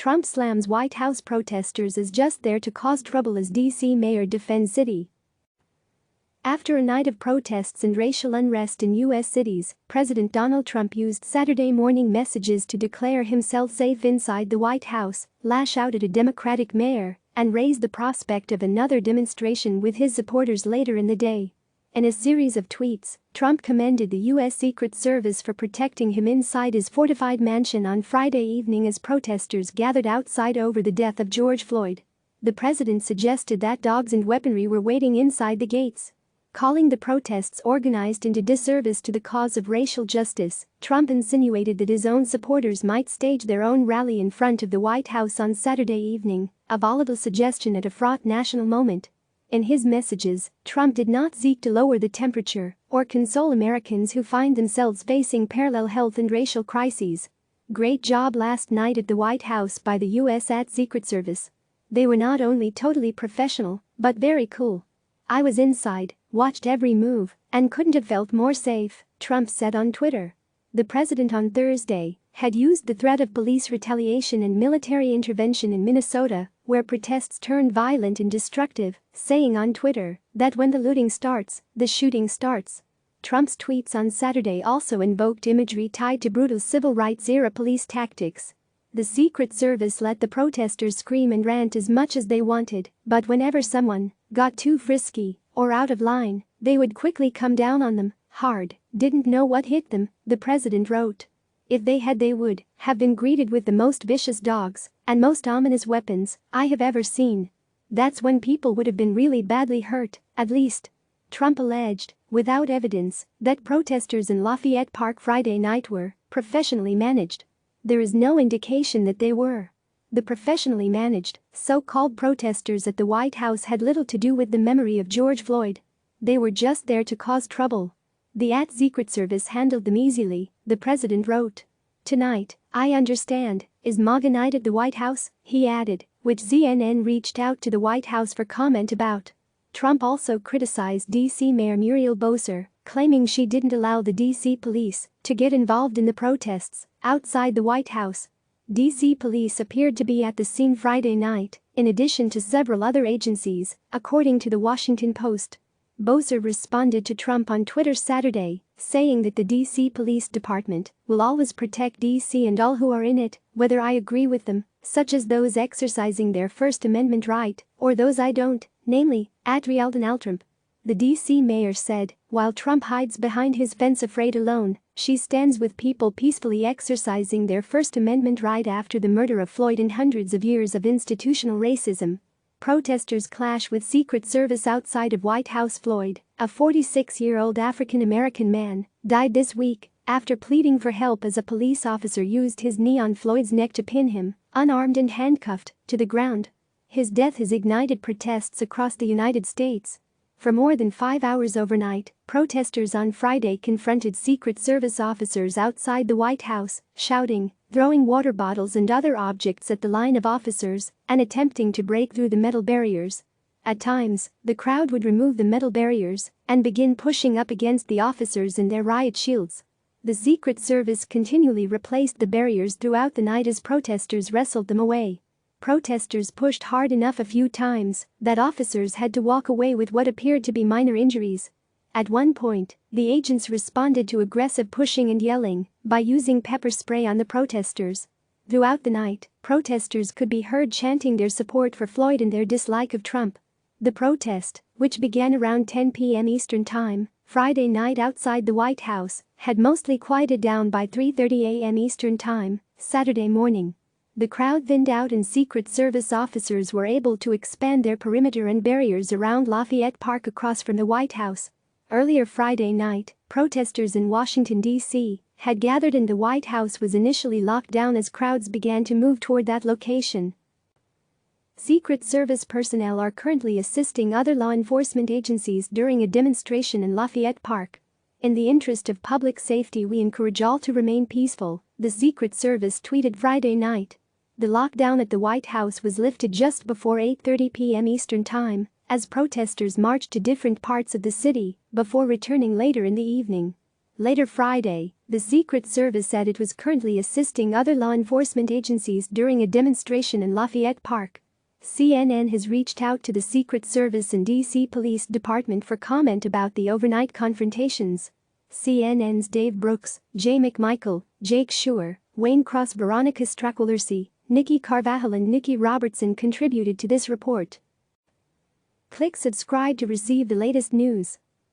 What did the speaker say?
Trump slams White House protesters as just there to cause trouble as D.C. mayor defends city. After a night of protests and racial unrest in U.S. cities, President Donald Trump used Saturday morning messages to declare himself safe inside the White House, lash out at a Democratic mayor, and raise the prospect of another demonstration with his supporters later in the day. In a series of tweets, Trump commended the U.S. Secret Service for protecting him inside his fortified mansion on Friday evening as protesters gathered outside over the death of George Floyd. The president suggested that dogs and weaponry were waiting inside the gates. Calling the protests organized into disservice to the cause of racial justice, Trump insinuated that his own supporters might stage their own rally in front of the White House on Saturday evening, a volatile suggestion at a fraught national moment. In his messages, Trump did not seek to lower the temperature or console Americans who find themselves facing parallel health and racial crises. Great job last night at the White House by the U.S. Secret Service. They were not only totally professional, but very cool. I was inside, watched every move, and couldn't have felt more safe, Trump said on Twitter. The president on Thursday had used the threat of police retaliation and military intervention in Minnesota, where protests turned violent and destructive, saying on Twitter that when the looting starts, the shooting starts. Trump's tweets on Saturday also invoked imagery tied to brutal civil rights-era police tactics. The Secret Service let the protesters scream and rant as much as they wanted, but whenever someone got too frisky or out of line, they would quickly come down on them, hard. Didn't know what hit them, the president wrote. If they had, they would have been greeted with the most vicious dogs and most ominous weapons I have ever seen. That's when people would have been really badly hurt, at least. Trump alleged, without evidence, that protesters in Lafayette Park Friday night were professionally managed. There is no indication that they were. The professionally managed, so-called protesters at the White House had little to do with the memory of George Floyd. They were just there to cause trouble. The Secret Service handled them easily, the president wrote. Tonight, I understand, is MAGA night at the White House, he added, which CNN reached out to the White House for comment about. Trump also criticized D.C. Mayor Muriel Bowser, claiming she didn't allow the D.C. police to get involved in the protests outside the White House. D.C. police appeared to be at the scene Friday night, in addition to several other agencies, according to the Washington Post. Bowser responded to Trump on Twitter Saturday, saying that the D.C. Police Department will always protect D.C. and all who are in it, whether I agree with them, such as those exercising their First Amendment right, or those I don't, namely, @Realdan Trump. The D.C. mayor said, while Trump hides behind his fence afraid alone, she stands with people peacefully exercising their First Amendment right after the murder of Floyd and hundreds of years of institutional racism. Protesters clash with Secret Service outside of White House. Floyd, a 46-year-old African-American man, died this week after pleading for help as a police officer used his knee on Floyd's neck to pin him, unarmed and handcuffed, to the ground. His death has ignited protests across the United States. For more than 5 hours overnight, protesters on Friday confronted Secret Service officers outside the White House, shouting, throwing water bottles and other objects at the line of officers, and attempting to break through the metal barriers. At times, the crowd would remove the metal barriers and begin pushing up against the officers in their riot shields. The Secret Service continually replaced the barriers throughout the night as protesters wrestled them away. Protesters pushed hard enough a few times that officers had to walk away with what appeared to be minor injuries. At one point, the agents responded to aggressive pushing and yelling by using pepper spray on the protesters. Throughout the night, protesters could be heard chanting their support for Floyd and their dislike of Trump. The protest, which began around 10 p.m. Eastern Time, Friday night outside the White House, had mostly quieted down by 3:30 a.m. Eastern Time, Saturday morning. The crowd thinned out and Secret Service officers were able to expand their perimeter and barriers around Lafayette Park across from the White House. Earlier Friday night, protesters in Washington, D.C., had gathered and the White House was initially locked down as crowds began to move toward that location. Secret Service personnel are currently assisting other law enforcement agencies during a demonstration in Lafayette Park. In the interest of public safety, we encourage all to remain peaceful, the Secret Service tweeted Friday night. The lockdown at the White House was lifted just before 8:30 p.m. Eastern Time, as protesters marched to different parts of the city before returning later in the evening. Later Friday, The Secret Service said it was currently assisting other law enforcement agencies during a demonstration in Lafayette Park. CNN has reached out to the Secret Service and D.C. Police Department for comment about the overnight confrontations. CNN's Dave Brooks, Jay McMichael, Jake Schuer, Wayne Cross, Veronica Straculercy, Nikki Carvajal and Nikki Robertson contributed to this report. Click subscribe to receive the latest news.